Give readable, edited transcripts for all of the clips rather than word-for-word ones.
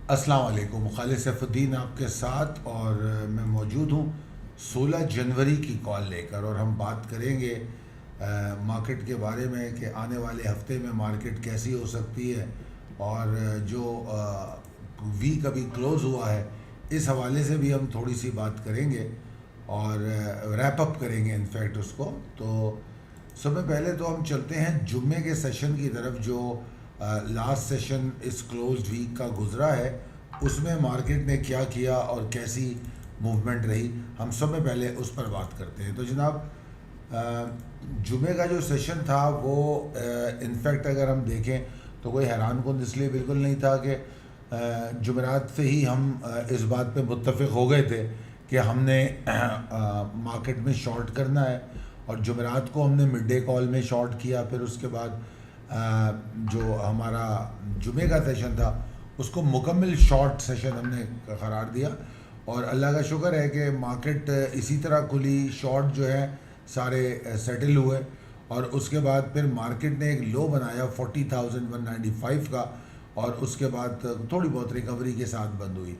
السلام علیکم، خالد سیف الدین آپ کے ساتھ، اور میں موجود ہوں 16 جنوری کی کال لے کر، اور ہم بات کریں گے مارکیٹ کے بارے میں کہ آنے والے ہفتے میں مارکیٹ کیسی ہو سکتی ہے، اور جو ویک ابھی کلوز ہوا ہے اس حوالے سے بھی ہم تھوڑی سی بات کریں گے اور ریپ اپ کریں گے انفیکٹ اس کو. تو سب سے پہلے تو ہم چلتے ہیں جمعے کے سیشن کی طرف. جو لاسٹ سیشن اس کلوزڈ ویک کا گزرا ہے اس میں مارکیٹ نے کیا کیا اور کیسی موومنٹ رہی، ہم سب سے پہلے اس پر بات کرتے ہیں. تو جناب، جمعے کا جو سیشن تھا وہ انفیکٹ اگر ہم دیکھیں تو کوئی حیران کن اس لیے بالکل نہیں تھا کہ جمعرات سے ہی ہم اس بات پہ متفق ہو گئے تھے کہ ہم نے مارکیٹ میں شارٹ کرنا ہے، اور جمعرات کو ہم نے مڈ ڈے کال میں شارٹ کیا. پھر اس کے بعد جو ہمارا جمعے کا سیشن تھا اس کو مکمل شارٹ سیشن ہم نے قرار دیا، اور اللہ کا شکر ہے کہ مارکیٹ اسی طرح کھلی. شارٹ جو ہے سارے سیٹل ہوئے، اور اس کے بعد پھر مارکیٹ نے ایک لو بنایا 40,195 کا، اور اس کے بعد تھوڑی بہت ریکوری کے ساتھ بند ہوئی.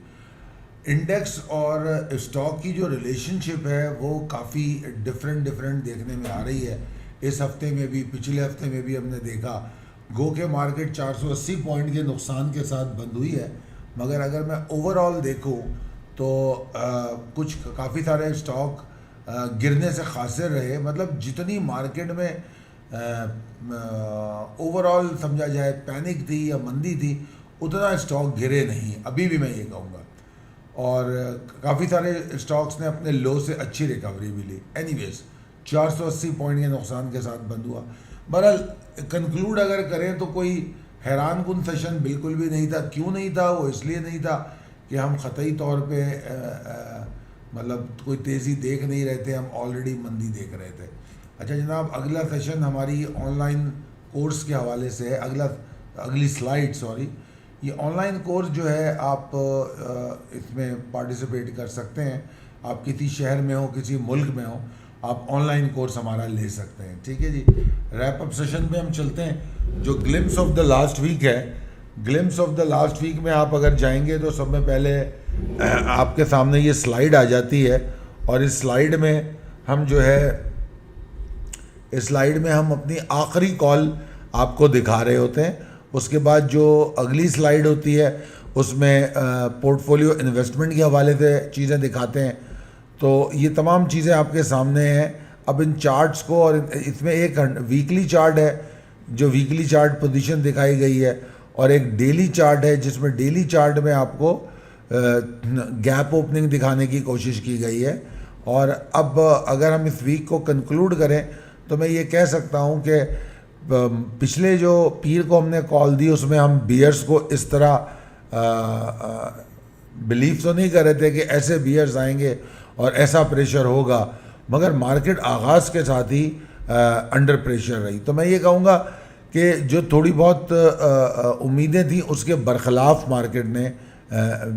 انڈیکس اور اسٹاک کی جو ریلیشن شپ ہے وہ کافی ڈفرینٹ دیکھنے میں آ رہی ہے. اس ہفتے میں بھی، پچھلے ہفتے میں بھی ہم نے دیکھا گو کہ مارکیٹ 480 پوائنٹ کے نقصان کے ساتھ بند ہوئی ہے، مگر اگر میں اوور آل دیکھوں تو کچھ کافی سارے اسٹاک گرنے سے خاسر رہے. مطلب جتنی مارکیٹ میں اوور آل سمجھا جائے پینک تھی یا مندی تھی، اتنا اسٹاک گرے نہیں، ابھی بھی میں یہ کہوں گا. اور کافی سارے اسٹاکس نے اپنے لو سے اچھی ریکوری بھی لی. اینی ویز 480 پوائنٹ کے نقصان کے ساتھ بند ہوا. بہرحال کنکلوڈ اگر کریں تو کوئی حیران کن سیشن بالکل بھی نہیں تھا. کیوں نہیں تھا؟ وہ اس لیے نہیں تھا کہ ہم قطعی طور پہ مطلب کوئی تیزی دیکھ نہیں رہے تھے، ہم آلریڈی مندی دیکھ رہے تھے. اچھا جناب، اگلا سیشن ہماری آن لائن کورس کے حوالے سے ہے. اگلی سلائیڈ، یہ آن لائن کورس جو ہے آپ اس میں پارٹیسپیٹ کر سکتے ہیں. آپ کسی شہر میں ہو، کسی ملک میں ہو، آپ آن لائن کورس ہمارا لے سکتے ہیں. ٹھیک ہے جی. ریپ اپ سیشن پہ ہم چلتے ہیں. جو glimpse of the last week ہے، glimpse of the last week میں آپ اگر جائیں گے تو سب میں پہلے آپ کے سامنے یہ سلائیڈ آ جاتی ہے، اور اس سلائیڈ میں ہم جو ہے ہم اپنی آخری کال آپ کو دکھا رہے ہوتے ہیں. اس کے بعد جو اگلی سلائیڈ ہوتی ہے اس میں پورٹ فولیو انویسٹمنٹ کے حوالے سے چیزیں دکھاتے ہیں. تو یہ تمام چیزیں آپ کے سامنے ہیں. اب ان چارٹس کو، اور اس میں ایک ویکلی چارٹ ہے جو ویکلی چارٹ پوزیشن دکھائی گئی ہے، اور ایک ڈیلی چارٹ ہے جس میں ڈیلی چارٹ میں آپ کو گیپ اوپننگ دکھانے کی کوشش کی گئی ہے. اور اب اگر ہم اس ویک کو کنکلوڈ کریں تو میں یہ کہہ سکتا ہوں کہ پچھلے جو پیر کو ہم نے کال دی اس میں ہم بیئرز کو اس طرح بلیف تو نہیں کر رہے تھے کہ ایسے بیئرز آئیں گے اور ایسا پریشر ہوگا، مگر مارکیٹ آغاز کے ساتھ ہی انڈر پریشر رہی. تو میں یہ کہوں گا کہ جو تھوڑی بہت امیدیں تھیں اس کے برخلاف مارکیٹ نے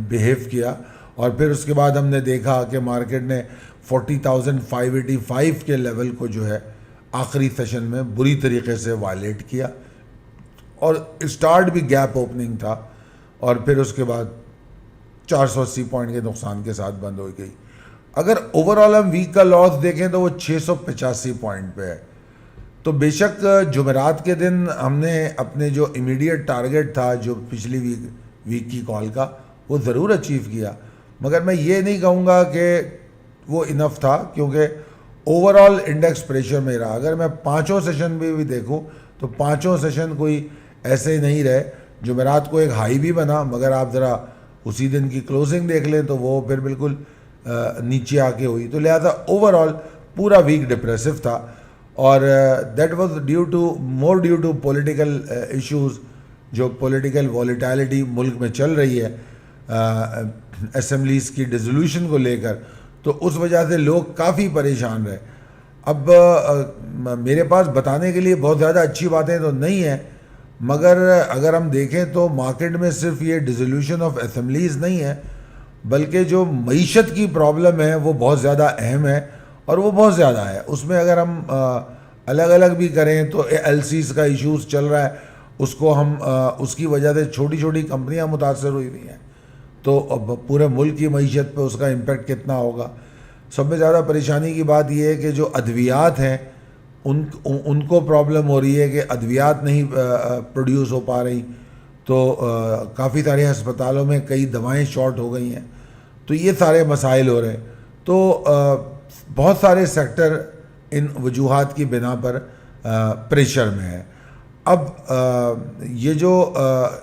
بیہیو کیا، اور پھر اس کے بعد ہم نے دیکھا کہ مارکیٹ نے 40,585 کے لیول کو جو ہے آخری سیشن میں بری طریقے سے وائلیٹ کیا، اور اسٹارٹ بھی گیپ اوپننگ تھا، اور پھر اس کے بعد 480 پوائنٹ کے نقصان کے ساتھ بند ہو گئی. اگر اوور آل ہم ویک کا لاس دیکھیں تو وہ 685 پوائنٹ پہ ہے. تو بے شک جمعرات کے دن ہم نے اپنے جو امیڈیٹ ٹارگٹ تھا جو پچھلی ویک کی کال کا، وہ ضرور اچیو کیا، مگر میں یہ نہیں کہوں گا کہ وہ انف تھا، کیونکہ اوور آل انڈیکس پریشر میں رہا. اگر میں پانچوں سیشن بھی دیکھوں تو پانچوں سیشن کوئی ایسے ہی نہیں رہے. جمعرات کو ایک ہائی بھی بنا، مگر آپ ذرا اسی دن کی کلوزنگ دیکھ لیں تو وہ پھر بالکل نیچے آ کے ہوئی. تو لہٰذا اوور آل پورا ویک ڈپریسو تھا، اور that was due to political issues. جو پولیٹیکل والیٹیلٹی ملک میں چل رہی ہے اسمبلیز کی ڈیزولوشن کو لے کر، تو اس وجہ سے لوگ کافی پریشان رہے. اب میرے پاس بتانے کے لیے بہت زیادہ اچھی باتیں تو نہیں ہیں، مگر اگر ہم دیکھیں تو مارکیٹ میں صرف یہ ڈیزولوشن آف اسمبلیز نہیں ہے، بلکہ جو معیشت کی پرابلم ہے وہ بہت زیادہ اہم ہے، اور وہ بہت زیادہ ہے. اس میں اگر ہم الگ الگ بھی کریں تو ایل سیز کا ایشوز چل رہا ہے، اس کو ہم اس کی وجہ سے چھوٹی چھوٹی کمپنیاں متاثر ہوئی ہوئی ہیں. تو اب پورے ملک کی معیشت پہ اس کا امپیکٹ کتنا ہوگا. سب میں زیادہ پریشانی کی بات یہ ہے کہ جو ادویات ہیں ان کو پرابلم ہو رہی ہے کہ ادویات نہیں پروڈیوس ہو پا رہی. تو کافی سارے ہسپتالوں میں کئی دوائیں شارٹ ہو گئی ہیں. تو یہ سارے مسائل ہو رہے ہیں. تو بہت سارے سیکٹر ان وجوہات کی بنا پر پریشر میں ہے. اب یہ جو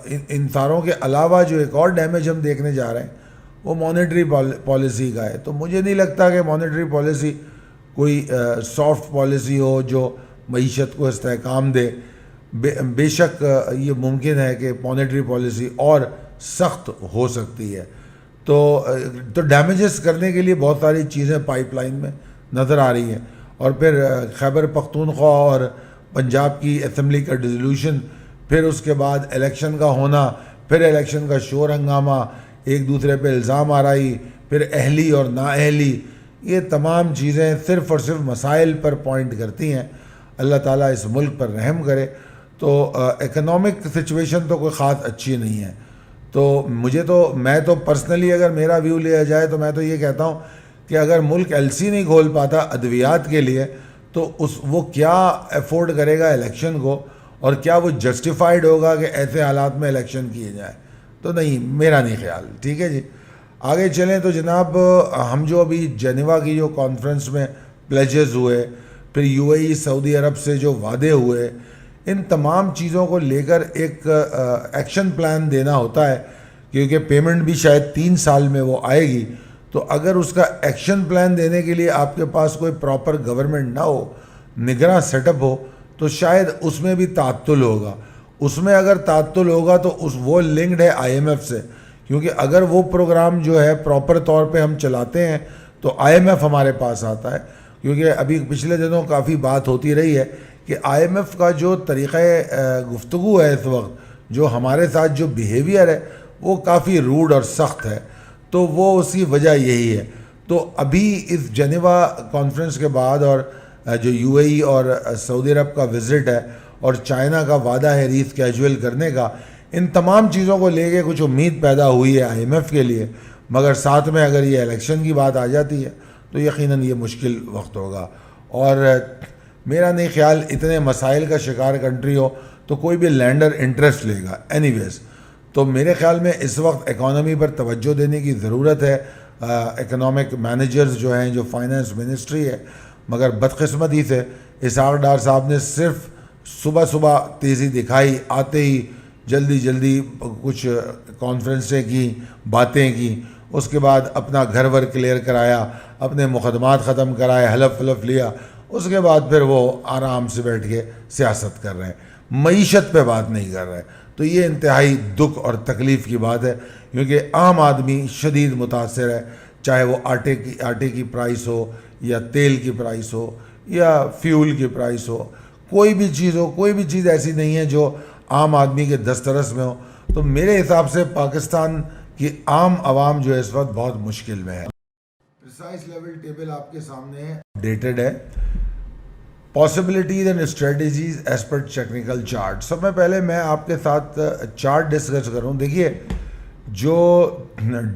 ان ساروں کے علاوہ جو ایک اور ڈیمیج ہم دیکھنے جا رہے ہیں وہ مانیٹری پالیسی کا ہے. تو مجھے نہیں لگتا کہ مانیٹری پالیسی کوئی سافٹ پالیسی ہو جو معیشت کو استحکام دے. بے شک یہ ممکن ہے کہ مانیٹری پالیسی اور سخت ہو سکتی ہے. تو ڈیمیجز کرنے کے لیے بہت ساری چیزیں پائپ لائن میں نظر آ رہی ہیں. اور پھر خیبر پختونخوا اور پنجاب کی اسمبلی کا ڈیزولوشن, پھر اس کے بعد الیکشن کا ہونا, پھر الیکشن کا شور ہنگامہ, ایک دوسرے پہ الزام آرائی, پھر اہلی اور نااہلی, یہ تمام چیزیں صرف اور صرف مسائل پر پوائنٹ کرتی ہیں. اللہ تعالیٰ اس ملک پر رحم کرے. تو اکنامک سچویشن تو کوئی خاص اچھی نہیں ہے. تو میں تو پرسنلی اگر میرا ویو لیا جائے تو میں تو یہ کہتا ہوں کہ اگر ملک ایل سی نہیں کھول پاتا ادویات کے لیے تو وہ کیا افورڈ کرے گا الیکشن کو, اور کیا وہ جسٹیفائڈ ہوگا کہ ایسے حالات میں الیکشن کیے جائیں. تو نہیں, میرا نہیں خیال. ٹھیک ہے جی, آگے چلیں. تو جناب ہم جو ابھی جنیوا کی جو کانفرنس میں پلیجز ہوئے, پھر یو اے ای سعودی عرب سے جو وعدے ہوئے, ان تمام چیزوں کو لے کر ایک ایکشن پلان دینا ہوتا ہے, کیونکہ پیمنٹ بھی شاید 3 سال میں وہ آئے گی. تو اگر اس کا ایکشن پلان دینے کے لیے آپ کے پاس کوئی پراپر گورنمنٹ نہ ہو, نگراں سیٹ اپ ہو, تو شاید اس میں بھی تعطل ہوگا. اس میں اگر تعطل ہوگا تو وہ لنکڈ ہے آئی ایم ایف سے, کیونکہ اگر وہ پروگرام جو ہے پراپر طور پہ ہم چلاتے ہیں تو آئی ایم ایف ہمارے پاس آتا ہے. کیونکہ ابھی پچھلے دنوں کافی بات ہوتی رہی ہے کہ آئی ایم ایف کا جو طریقہ گفتگو ہے اس وقت, جو ہمارے ساتھ جو بیہیویئر ہے وہ کافی روڈ اور سخت ہے. تو وہ اس کی وجہ یہی ہے. تو ابھی اس جنیوا کانفرنس کے بعد اور جو یو اے ای اور سعودی عرب کا وزٹ ہے اور چائنا کا وعدہ ہے ری اسکیجول کرنے کا, ان تمام چیزوں کو لے کے کچھ امید پیدا ہوئی ہے آئی ایم ایف کے لیے. مگر ساتھ میں اگر یہ الیکشن کی بات آ جاتی ہے تو یقیناً یہ مشکل وقت ہوگا. اور میرا نہیں خیال اتنے مسائل کا شکار کنٹری ہو تو کوئی بھی لینڈر انٹرسٹ لے گا اینی ویز. تو میرے خیال میں اس وقت اکانومی پر توجہ دینے کی ضرورت ہے. اکنامک مینیجرز جو ہیں, جو فائنانس منسٹری ہے, مگر بدقسمتی سے اسحاق ڈار صاحب نے صرف صبح تیزی دکھائی, آتے ہی جلدی کچھ کانفرنسیں کی, باتیں کی, اس کے بعد اپنا گھر ور کلیئر کرایا, اپنے مقدمات ختم کرائے, حلف لیا, اس کے بعد پھر وہ آرام سے بیٹھ کے سیاست کر رہے ہیں, معیشت پہ بات نہیں کر رہے. تو یہ انتہائی دکھ اور تکلیف کی بات ہے, کیونکہ عام آدمی شدید متاثر ہے, چاہے وہ آٹے کی پرائس ہو یا تیل کی پرائس ہو یا فیول کی پرائس ہو, کوئی بھی چیز ایسی نہیں ہے جو عام آدمی کے دسترس میں ہو. تو میرے حساب سے پاکستان کی عام عوام جو ہے اس وقت بہت مشکل میں ہے. پریسائز لیول ٹیبل آپ کے سامنے ڈیٹڈ ہے. Possibilities and strategies as per technical chart. سب میں پہلے میں آپ کے ساتھ چارٹ ڈسکس کروں. دیکھیے جو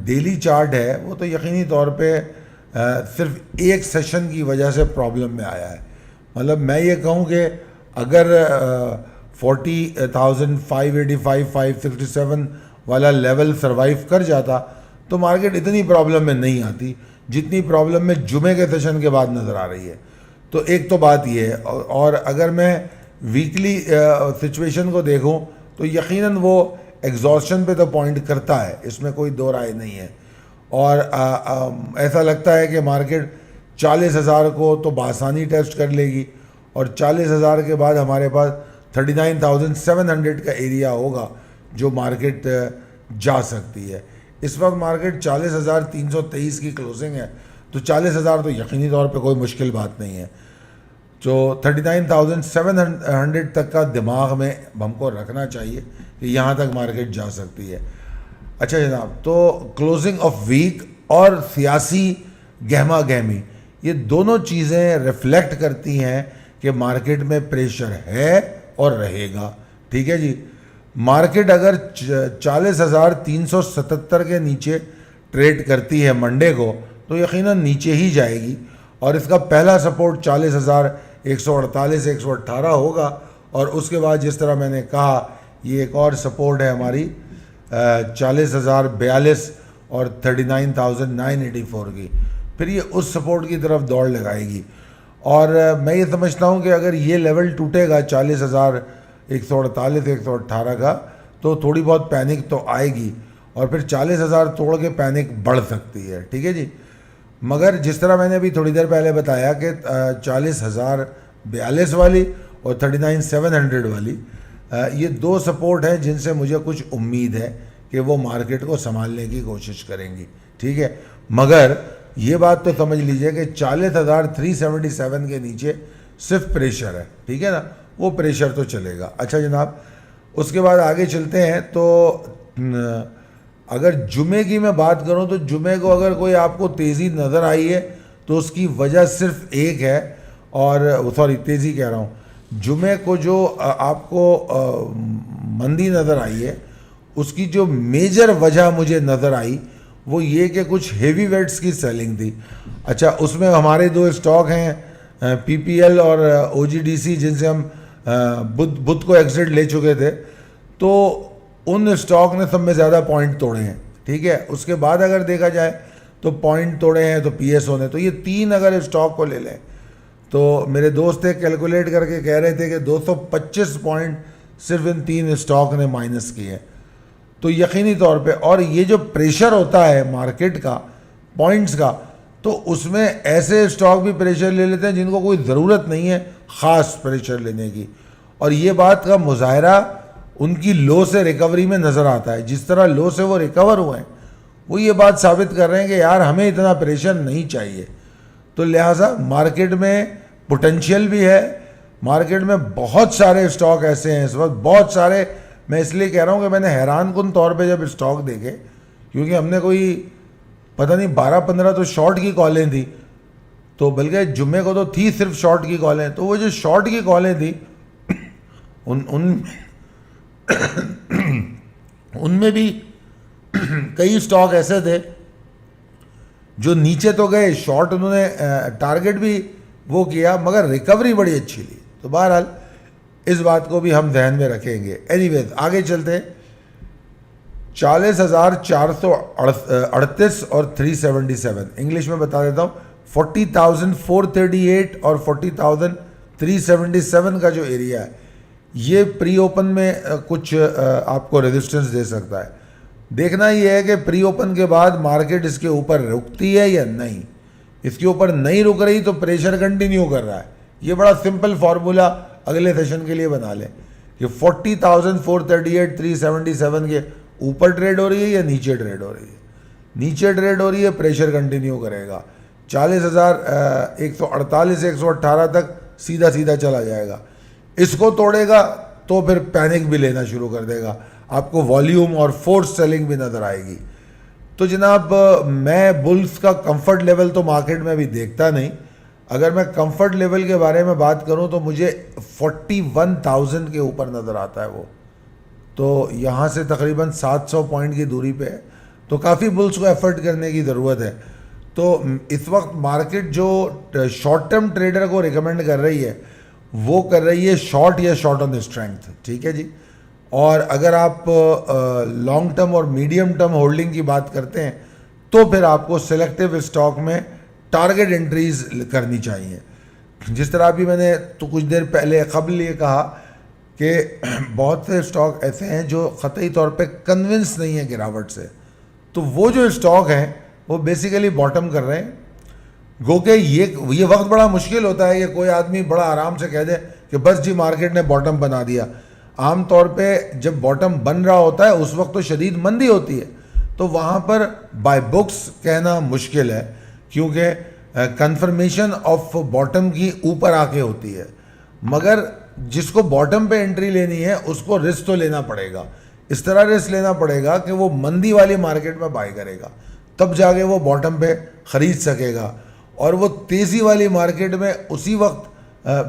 ڈیلی چارٹ ہے وہ تو یقینی طور پہ صرف ایک سیشن کی وجہ سے پرابلم میں آیا ہے. مطلب میں یہ کہوں کہ اگر 40,585 567 والا لیول سروائیو کر جاتا تو مارکیٹ اتنی پرابلم میں نہیں آتی جتنی پرابلم میں جمعے کے سیشن کے بعد نظر آ رہی ہے. تو ایک تو بات یہ ہے. اور اگر میں ویکلی سچویشن کو دیکھوں تو یقیناً وہ ایگزاسشن پہ تو پوائنٹ کرتا ہے, اس میں کوئی دو رائے نہیں ہے. اور ایسا لگتا ہے کہ مارکیٹ 40,000 کو تو بآسانی ٹیسٹ کر لے گی, اور 40,000 کے بعد ہمارے پاس 39,700 کا ایریا ہوگا جو مارکیٹ جا سکتی ہے. اس وقت مارکیٹ 40,323 کی کلوزنگ ہے, تو 40,000 تو یقینی طور پہ کوئی مشکل بات نہیں ہے. تو 39,700 تک کا دماغ میں ہم کو رکھنا چاہیے کہ یہاں تک مارکیٹ جا سکتی ہے. اچھا جناب, تو کلوزنگ آف ویک اور سیاسی گہما گہمی, یہ دونوں چیزیں ریفلیکٹ کرتی ہیں کہ مارکیٹ میں پریشر ہے اور رہے گا. ٹھیک ہے جی. مارکیٹ اگر 40,377 کے نیچے ٹریڈ کرتی ہے منڈے کو تو یقیناً نیچے ہی جائے گی، اور اس کا پہلا سپورٹ 40,148 118 ہوگا، اور اس کے بعد جس طرح میں نے کہا یہ ایک اور سپورٹ ہے ہماری 40,042 اور 39,984 کی، پھر یہ اس سپورٹ کی طرف دوڑ لگائے گی. اور میں یہ سمجھتا ہوں کہ اگر یہ لیول ٹوٹے گا 40,148 118 کا تو تھوڑی بہت پینک تو آئے گی، اور پھر 40,000 توڑ کے پینک بڑھ سکتی ہے. ٹھیک ہے جی. مگر جس طرح میں نے ابھی تھوڑی دیر پہلے بتایا کہ 40,042 والی اور 39,700 والی یہ دو سپورٹ ہیں جن سے مجھے کچھ امید ہے کہ وہ مارکیٹ کو سنبھالنے کی کوشش کریں گی. ٹھیک ہے. مگر یہ بات تو سمجھ لیجئے کہ 40,377 کے نیچے صرف پریشر ہے. ٹھیک ہے نا، وہ پریشر تو چلے گا. اچھا جناب، اس کے بعد آگے چلتے ہیں. تو اگر جمعے کی میں بات کروں تو جمعے کو اگر کوئی آپ کو تیزی نظر آئی ہے تو اس کی وجہ صرف ایک ہے، اور تیزی کہہ رہا ہوں، جمعے کو جو آپ کو مندی نظر آئی ہے اس کی جو میجر وجہ مجھے نظر آئی وہ یہ کہ کچھ ہیوی ویٹس کی سیلنگ تھی. اچھا، اس میں ہمارے دو اسٹاک ہیں پی پی ایل اور او جی ڈی سی، جن سے ہم بدھ کو ایکسٹ لے چکے تھے، تو ان اسٹاک نے سب میں زیادہ پوائنٹ توڑے ہیں. ٹھیک ہے. اس کے بعد اگر دیکھا جائے تو پوائنٹ توڑے ہیں تو پی ایس او نے، تو یہ تین اگر اسٹاک کو لے لیں تو میرے دوست ایک کیلکولیٹ کر کے کہہ رہے تھے کہ 225 پوائنٹ صرف ان تین اسٹاک نے مائنس کیے ہیں. تو یقینی طور پہ، اور یہ جو پریشر ہوتا ہے مارکیٹ کا پوائنٹس کا، تو اس میں ایسے اسٹاک بھی پریشر لے لیتے ہیں جن کو کوئی ضرورت نہیں ہے خاص پریشر لینے کی، اور یہ بات کا مظاہرہ ان کی لو سے ریکوری میں نظر آتا ہے. جس طرح لو سے وہ ریکور ہوئے ہیں وہ یہ بات ثابت کر رہے ہیں کہ یار ہمیں اتنا پریشر نہیں چاہیے. تو لہٰذا مارکیٹ میں پوٹینشیل بھی ہے، مارکیٹ میں بہت سارے اسٹاک ایسے ہیں اس وقت، بہت سارے. میں اس لیے کہہ رہا ہوں کہ میں نے حیران کن طور پہ جب اسٹاک دیکھے، کیونکہ ہم نے کوئی پتہ نہیں 12-15 تو شارٹ کی کالیں تھی، تو بلکہ جمعے کو تو تھی صرف شارٹ کی کالیں. تو وہ جو شارٹ کی کالیں تھیں ان میں بھی کئی اسٹاک ایسے تھے جو نیچے تو گئے، شارٹ انہوں نے ٹارگٹ بھی وہ کیا، مگر ریکوری بڑی اچھی لی. تو بہرحال اس بات کو بھی ہم ذہن میں رکھیں گے. اینی ویز آگے چلتے ہیں. 40,438 اور 377 انگلش میں بتا دیتا ہوں. 40,438 اور 40,377 کا جو ایریا ہے یہ پری اوپن میں کچھ آپ کو ریزسٹنس دے سکتا ہے. دیکھنا یہ ہے کہ پری اوپن کے بعد مارکیٹ اس کے اوپر رکتی ہے یا نہیں. اس کے اوپر نہیں رک رہی تو پریشر کنٹینیو کر رہا ہے. یہ بڑا سمپل فارمولا اگلے سیشن کے لیے بنا لیں کہ 40,438 377 کے اوپر ٹریڈ ہو رہی ہے یا نیچے ٹریڈ ہو رہی ہے. نیچے ٹریڈ ہو رہی ہے پریشر کنٹینیو کرے گا. 40,148 118 تک سیدھا سیدھا چلا جائے گا. اس کو توڑے گا تو پھر پینک بھی لینا شروع کر دے گا. آپ کو والیوم اور فورس سیلنگ بھی نظر آئے گی. تو جناب میں بلز کا کمفرٹ لیول تو مارکیٹ میں بھی دیکھتا نہیں. اگر میں کمفرٹ لیول کے بارے میں بات کروں تو مجھے 41,000 کے اوپر نظر آتا ہے وہ. تو یہاں سے تقریباً 700 پوائنٹ کی دوری پہ ہے، تو کافی بلز کو ایفرٹ کرنے کی ضرورت ہے. تو اس وقت مارکیٹ جو شارٹ ٹرم ٹریڈر کو ریکمینڈ کر رہی ہے وہ کر رہی ہے شارٹ یا شارٹ آن اسٹرینتھ. ٹھیک ہے جی. اور اگر آپ لانگ ٹرم اور میڈیم ٹرم ہولڈنگ کی بات کرتے ہیں تو پھر آپ کو سلیکٹیو اسٹاک میں ٹارگٹ انٹریز کرنی چاہیے. جس طرح ابھی میں نے تو کچھ دیر پہلے قبل یہ کہا کہ بہت سے اسٹاک ایسے ہیں جو قطعی طور پہ کنونس نہیں ہیں گراوٹ سے، تو وہ جو اسٹاک ہیں وہ بیسیکلی باٹم کر رہے ہیں. گو کہ یہ وقت بڑا مشکل ہوتا ہے کہ کوئی آدمی بڑا آرام سے کہہ دے کہ بس جی مارکیٹ نے باٹم بنا دیا. عام طور پہ جب باٹم بن رہا ہوتا ہے اس وقت تو شدید مندی ہوتی ہے، تو وہاں پر بائی بکس کہنا مشکل ہے، کیونکہ کنفرمیشن آف باٹم کی اوپر آ کے ہوتی ہے. مگر جس کو باٹم پہ انٹری لینی ہے اس کو رسک تو لینا پڑے گا. اس طرح رسک لینا پڑے گا کہ وہ مندی والی مارکیٹ میں بائی کرے گا، تب جا کے وہ باٹم پہ خرید سکے گا، اور وہ تیزی والی مارکیٹ میں اسی وقت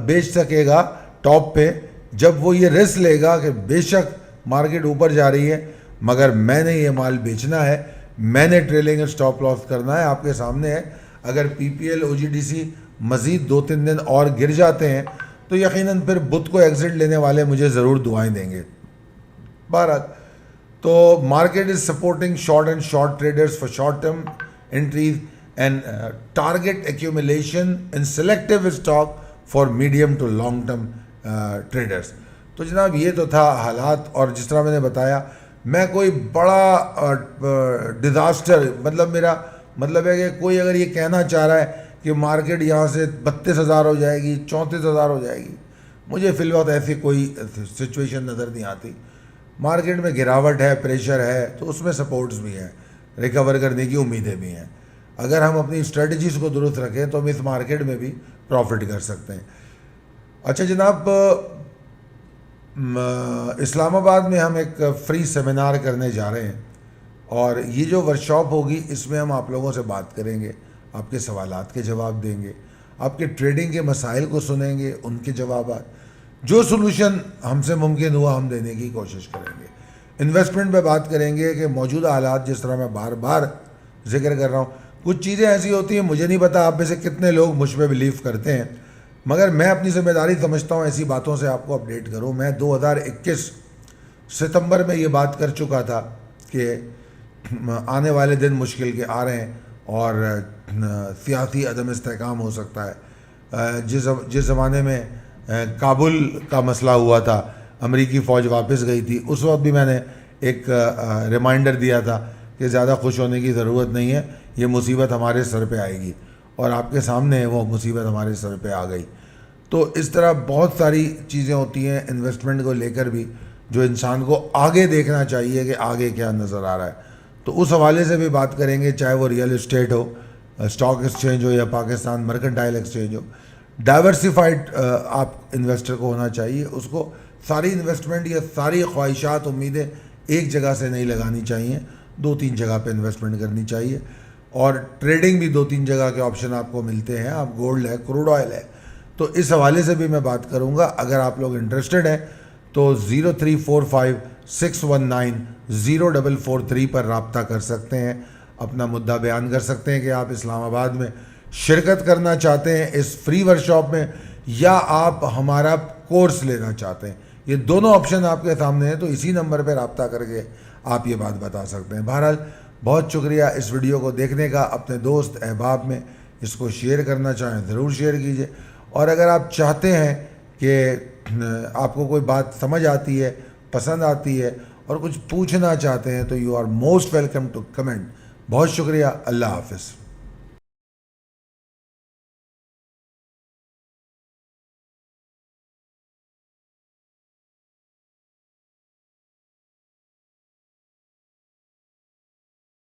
بیچ سکے گا ٹاپ پہ جب وہ یہ رسک لے گا کہ بے شک مارکیٹ اوپر جا رہی ہے مگر میں نے یہ مال بیچنا ہے, میں نے ٹریلنگ اسٹاپ لاس کرنا ہے, آپ کے سامنے ہے. اگر پی P L O G D C مزید 2-3 دن اور گر جاتے ہیں تو یقیناً پھر بدھ کو ایگزٹ لینے والے مجھے ضرور دعائیں دیں گے. بہرحال تو market is supporting short and short traders for short term entries and target accumulation in selective stock for medium to long term traders. تو جناب یہ تو تھا حالات, اور جس طرح میں نے بتایا میں کوئی بڑا ڈیزاسٹر, میرا مطلب ہے کہ کوئی اگر یہ کہنا چاہ رہا ہے کہ مارکیٹ یہاں سے 32,000 ہو جائے گی, 34,000 ہو جائے گی, مجھے فی الوقت ایسی کوئی سچویشن نظر نہیں آتی. مارکیٹ میں گراوٹ ہے, پریشر ہے, تو اس میں سپورٹس بھی ہیں, ریکور کرنے کی امیدیں بھی ہیں. اگر ہم اپنی اسٹریٹجیز کو درست رکھیں تو ہم اس مارکیٹ میں بھی پروفٹ کر سکتے ہیں. اچھا جناب, اسلام آباد میں ہم ایک فری سیمینار کرنے جا رہے ہیں, اور یہ جو ورکشاپ ہوگی اس میں ہم آپ لوگوں سے بات کریں گے, آپ کے سوالات کے جواب دیں گے, آپ کے ٹریڈنگ کے مسائل کو سنیں گے, ان کے جوابات, جو سلوشن ہم سے ممکن ہوا ہم دینے کی کوشش کریں گے. انویسٹمنٹ پہ بات کریں گے کہ موجودہ حالات, جس طرح میں بار بار ذکر کر رہا ہوں, کچھ چیزیں ایسی ہوتی ہیں, مجھے نہیں پتا آپ میں سے کتنے لوگ مجھ پہ بلیو کرتے ہیں, مگر میں اپنی ذمہ داری سمجھتا ہوں ایسی باتوں سے آپ کو اپڈیٹ کروں. میں 2021 ستمبر میں یہ بات کر چکا تھا کہ آنے والے دن مشکل کے آ رہے ہیں اور سیاسی عدم استحکام ہو سکتا ہے. جس زمانے میں کابل کا مسئلہ ہوا تھا, امریکی فوج واپس گئی تھی, اس وقت بھی میں نے ایک ریمائنڈر دیا تھا کہ زیادہ خوش ہونے کی ضرورت نہیں ہے, یہ مصیبت ہمارے سر پہ آئے گی, اور آپ کے سامنے وہ مصیبت ہمارے سر پہ آ گئی. تو اس طرح بہت ساری چیزیں ہوتی ہیں انویسٹمنٹ کو لے کر بھی, جو انسان کو آگے دیکھنا چاہیے کہ آگے کیا نظر آ رہا ہے. تو اس حوالے سے بھی بات کریں گے, چاہے وہ ریئل اسٹیٹ ہو, اسٹاک ایکسچینج ہو, یا پاکستان مرکنٹائل ایکسچینج ہو. ڈائیورسیفائڈ آپ انویسٹر کو ہونا چاہیے, اس کو ساری انویسٹمنٹ یا ساری خواہشات امیدیں ایک جگہ سے نہیں لگانی چاہیے, 2-3 جگہ پہ انویسٹمنٹ کرنی چاہیے. اور ٹریڈنگ بھی 2-3 جگہ کے آپشن آپ کو ملتے ہیں, آپ گولڈ ہے, کروڈ آئل ہے, تو اس حوالے سے بھی میں بات کروں گا. اگر آپ لوگ انٹرسٹڈ ہیں تو 0345619043 پر رابطہ کر سکتے ہیں, اپنا مدعا بیان کر سکتے ہیں کہ آپ اسلام آباد میں شرکت کرنا چاہتے ہیں اس فری ورکشاپ میں, یا آپ ہمارا کورس لینا چاہتے ہیں. یہ دونوں آپشن آپ کے سامنے ہیں, تو اسی نمبر پہ رابطہ کر کے آپ یہ بات بتا سکتے ہیں. بہرحال بہت شکریہ اس ویڈیو کو دیکھنے کا. اپنے دوست احباب میں اس کو شیئر کرنا چاہیں ضرور شیئر کیجئے, اور اگر آپ چاہتے ہیں کہ آپ کو کوئی بات سمجھ آتی ہے, پسند آتی ہے, اور کچھ پوچھنا چاہتے ہیں, تو you are most welcome to comment. بہت شکریہ, اللہ حافظ.